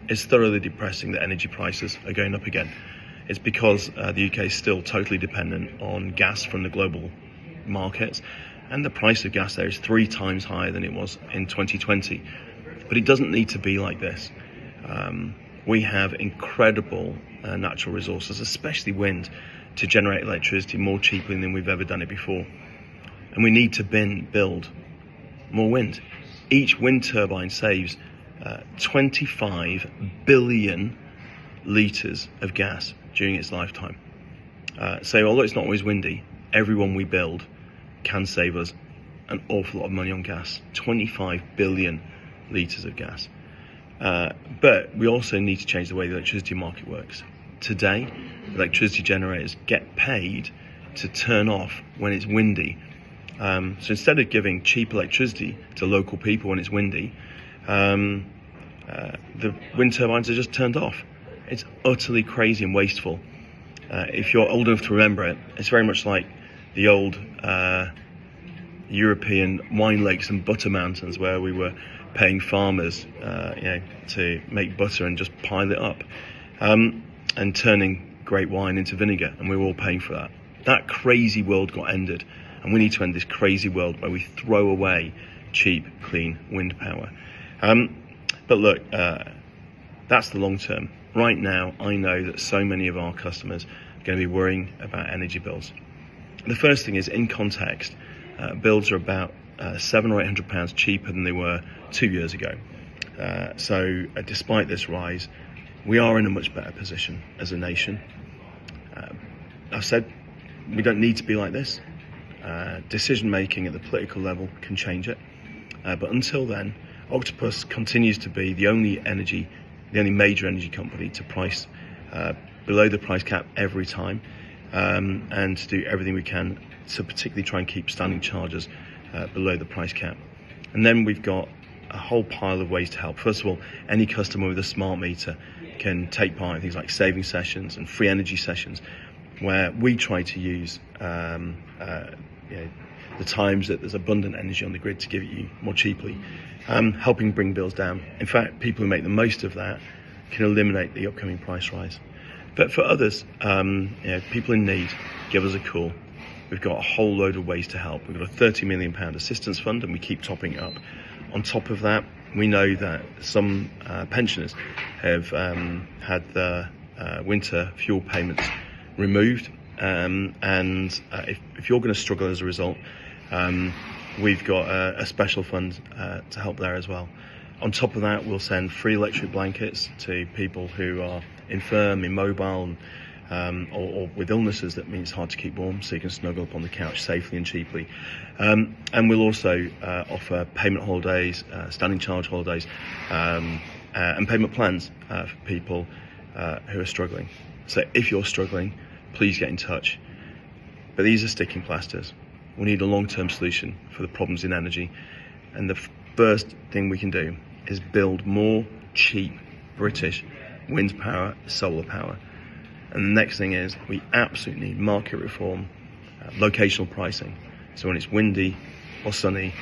it's thoroughly depressing that energy prices are going up again. It's because the UK is still totally dependent on gas from the global markets, and the price of gas there is 3 times higher than it was in 2020. But it doesn't need to be like this. We have incredible natural resources, especially wind, to generate electricity more cheaply than we've ever done it before. And we need to build more wind. Each wind turbine saves 25 billion litres of gas during its lifetime. So although it's not always windy, every one we build can save us an awful lot of money on gas. 25 billion litres of gas. But we also need to change the way the electricity market works. Today, electricity generators get paid to turn off when it's windy. So instead of giving cheap electricity to local people when it's windy, the wind turbines are just turned off. It's utterly crazy and wasteful. If you're old enough to remember it, it's very much like the old European wine lakes and butter mountains, where we were paying farmers to make butter and just pile it up, and turning great wine into vinegar, and we were all paying for that. That crazy world got ended, and we need to end this crazy world where we throw away cheap, clean wind power. But look, that's the long term. Right now, I know that so many of our customers are going to be worrying about energy bills. The first thing is, in context, bills are about £700 or £800 cheaper than they were 2 years ago. So despite this rise, we are in a much better position as a nation. I've said we don't need to be like this. Decision making at the political level can change it. But until then, Octopus continues to be the only major energy company to price below the price cap every time, and to do everything we can to particularly try and keep standing charges below the price cap. And then we've got a whole pile of ways to help. First of all, any customer with a smart meter can take part in things like saving sessions and free energy sessions, where we try to use the times that there's abundant energy on the grid to give it you more cheaply, helping bring bills down. In fact, people who make the most of that can eliminate the upcoming price rise. But for others, people in need, give us a call. We've got a whole load of ways to help. We've got a £30 million assistance fund, and we keep topping it up. On top of that, we know that some pensioners have had the winter fuel payments removed, and if you're going to struggle as a result, we've got a special fund to help there as well. On top of that, we'll send free electric blankets to people who are infirm, immobile, or with illnesses that mean it's hard to keep warm, so you can snuggle up on the couch safely and cheaply. And we'll also offer payment holidays, standing charge holidays, and payment plans for people who are struggling. So if you're struggling, please get in touch. But these are sticking plasters. We need a long-term solution for the problems in energy. And the first thing we can do is build more cheap British wind power, solar power. And the next thing is, we absolutely need market reform, locational pricing. So when it's windy or sunny,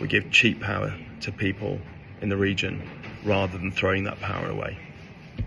we give cheap power to people in the region rather than throwing that power away.